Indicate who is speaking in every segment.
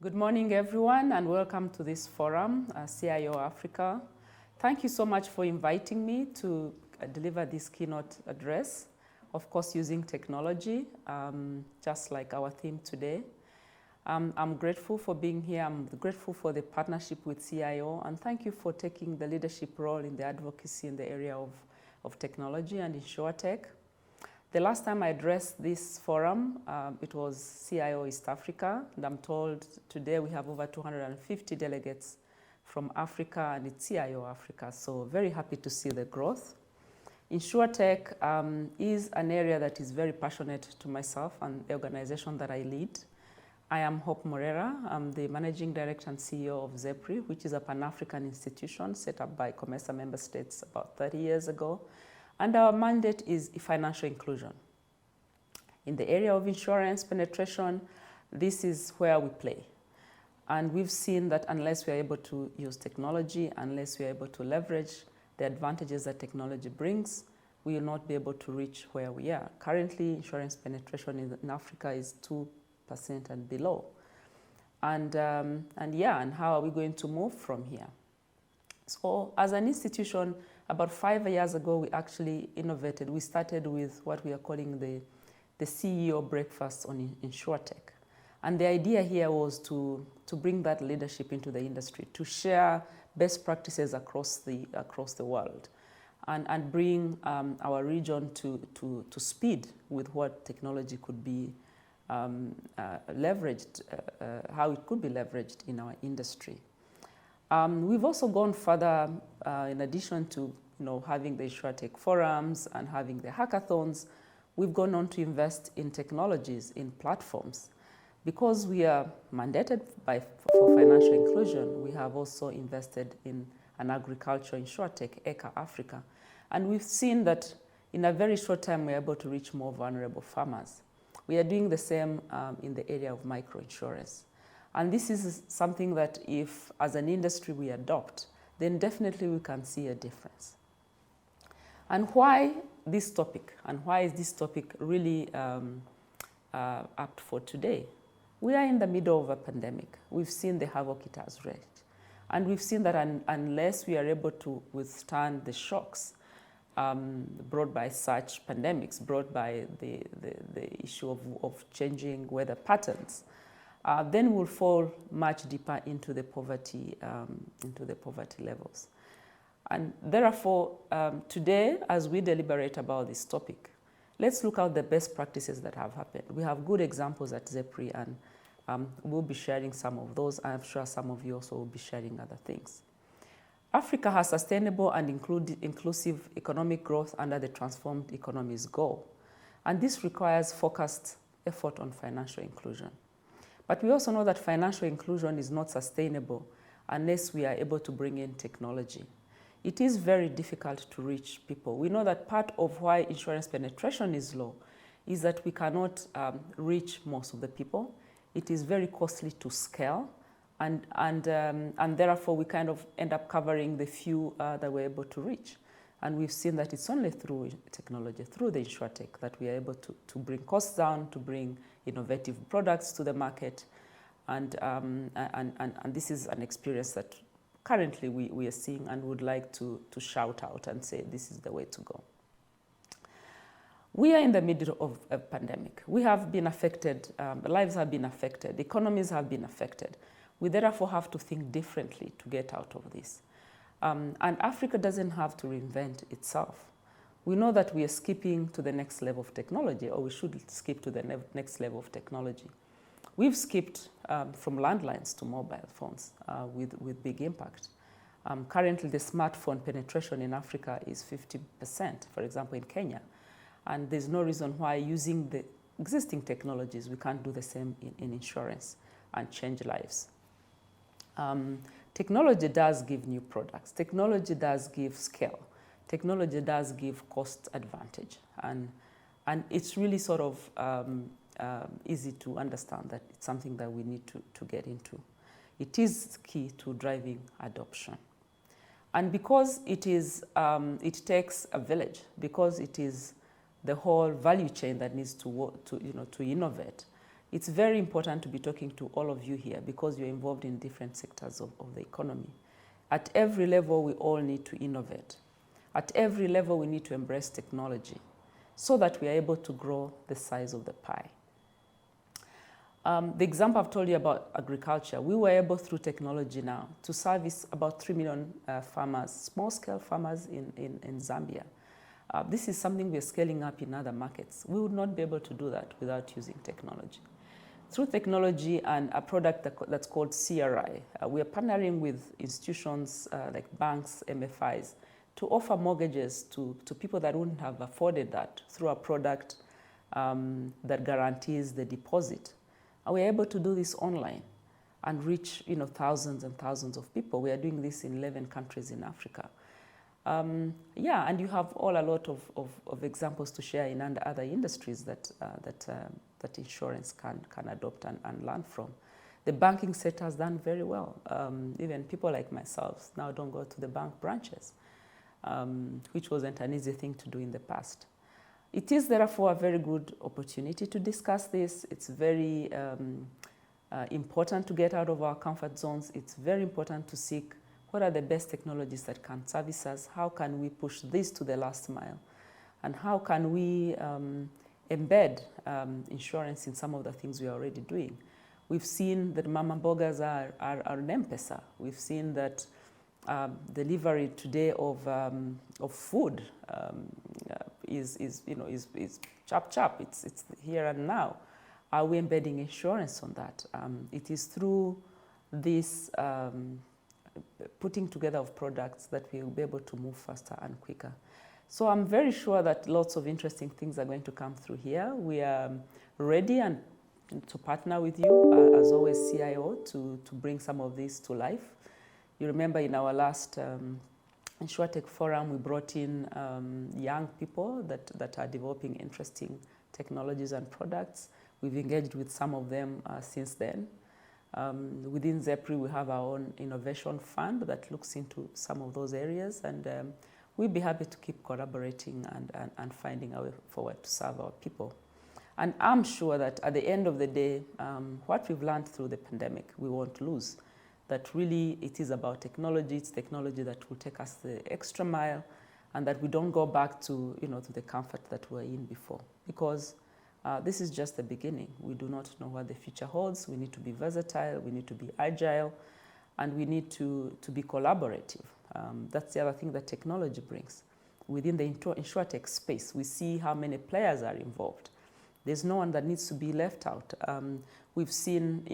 Speaker 1: Good morning, everyone, and welcome to this forum, CIO Africa. Thank you so much for inviting me to deliver this keynote address, of course, using technology, just like our theme today. I'm grateful for being here. I'm grateful for the partnership with CIO, and thank you for taking the leadership role in the advocacy in the area of technology and InsurTech. The last time I addressed this forum, it was CIO East Africa, and I'm told today we have over 250 delegates from Africa, and it's CIO Africa, so very happy to see the growth. InsurTech is an area that is very passionate to myself and the organization that I lead. I am Hope Murera. I'm the Managing Director and CEO of ZEP-RE, which is a Pan-African institution set up by COMESA member states about 30 years ago. And our mandate is financial inclusion. In the area of insurance penetration, this is where we play. And we've seen that unless we are able to use technology, unless we are able to leverage the advantages that technology brings, we will not be able to reach where we are. Currently, insurance penetration in Africa is 2% and below. And how are we going to move from here? So as an institution, about 5 years ago, we actually innovated. We started with what we are calling the CEO breakfast on InsurTech. And the idea here was to bring that leadership into the industry, to share best practices across the world, and bring our region to speed with what technology could be leveraged, how it could be leveraged in our industry. We've also gone further in addition to having the InsurTech forums and having the hackathons. We've gone on to invest in technologies, in platforms. Because we are mandated for financial inclusion, we have also invested in an agriculture InsurTech, ECA Africa. And we've seen that in a very short time, we're able to reach more vulnerable farmers. We are doing the same in the area of microinsurance. And this is something that if, as an industry, we adopt, then definitely we can see a difference. And why this topic? And why is this topic really apt for today? We are in the middle of a pandemic. We've seen the havoc it has wreaked. And we've seen that unless we are able to withstand the shocks brought by such pandemics, brought by the issue of changing weather patterns, then we'll fall much deeper into the poverty levels. And therefore, today, as we deliberate about this topic, let's look at the best practices that have happened. We have good examples at ZEP-RE, and we'll be sharing some of those. I'm sure some of you also will be sharing other things. Africa has sustainable and inclusive economic growth under the Transformed Economies goal. And this requires focused effort on financial inclusion. But we also know that financial inclusion is not sustainable unless we are able to bring in technology. It is very difficult to reach people. We know that part of why insurance penetration is low is that we cannot reach most of the people. It is very costly to scale, and therefore we kind of end up covering the few that we're able to reach. And we've seen that it's only through technology, through the InsurTech, that we are able to bring costs down, to bring innovative products to the market. And this is an experience that currently we are seeing and would like to shout out and say this is the way to go. We are in the middle of a pandemic. We have been affected, lives have been affected, economies have been affected. We therefore have to think differently to get out of this. And Africa doesn't have to reinvent itself. We know that we are skipping to the next level of technology, or we should skip to the next level of technology. We've skipped from landlines to mobile phones with big impact. Currently, the smartphone penetration in Africa is 50%, for example, in Kenya. And there's no reason why using the existing technologies, we can't do the same in insurance and change lives. Technology does give new products. Technology does give scale. Technology does give cost advantage. And it's really sort of easy to understand that it's something that we need to get into. It is key to driving adoption. And because it takes a village, because it is the whole value chain that needs to innovate, It's very important to be talking to all of you here because you're involved in different sectors of the economy. At every level, we all need to innovate. At every level, we need to embrace technology so that we are able to grow the size of the pie. The example I've told you about agriculture, we were able through technology now to service about 3 million farmers, small-scale farmers in Zambia. This is something we're scaling up in other markets. We would not be able to do that without using technology. Through technology and a product that's called ZE-RE, we are partnering with institutions like banks, MFIs, to offer mortgages to people that wouldn't have afforded that through a product that guarantees the deposit. And we're able to do this online and reach thousands and thousands of people. We are doing this in 11 countries in Africa. Yeah, and you have a lot of examples to share in other industries that insurance can adopt and learn from. The banking sector has done very well. Even people like myself now don't go to the bank branches, which wasn't an easy thing to do in the past. It is therefore a very good opportunity to discuss this. It's very important to get out of our comfort zones. It's very important to seek what are the best technologies that can service us, how can we push this to the last mile, and how can we embed insurance in some of the things we are already doing. We've seen that mama mbogas are an M-Pesa. We've seen that delivery today of food is chap. It's here and now. Are we embedding insurance on that? It is through this putting together of products that we will be able to move faster and quicker. So I'm very sure that lots of interesting things are going to come through here. We are ready and to partner with you, as always, CIO, to bring some of this to life. You remember in our last InsurTech Forum, we brought in young people that are developing interesting technologies and products. We've engaged with some of them since then. Within ZEP-RE, we have our own innovation fund that looks into some of those areas, and we'd be happy to keep collaborating and finding a way forward to serve our people. And I'm sure that at the end of the day, what we've learned through the pandemic, we won't lose. That really it is about technology. It's technology that will take us the extra mile, and that we don't go back to to the comfort that we were in before, because this is just the beginning. We do not know what the future holds. We need to be versatile, we need to be agile, and we need to be collaborative. That's the other thing that technology brings. Within the InsurTech space, we see how many players are involved. There's no one that needs to be left out. We've seen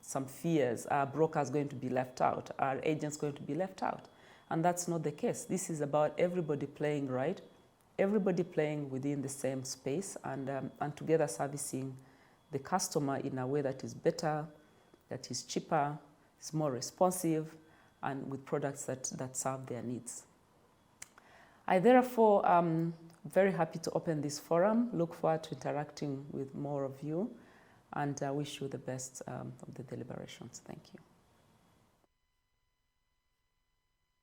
Speaker 1: some fears. Are brokers going to be left out? Are agents going to be left out? And that's not the case. This is about everybody playing right, everybody playing within the same space, and together servicing the customer in a way that is better, that is cheaper, is more responsive, and with products that serve their needs. I therefore am very happy to open this forum, look forward to interacting with more of you, and I wish you the best of the deliberations. Thank you.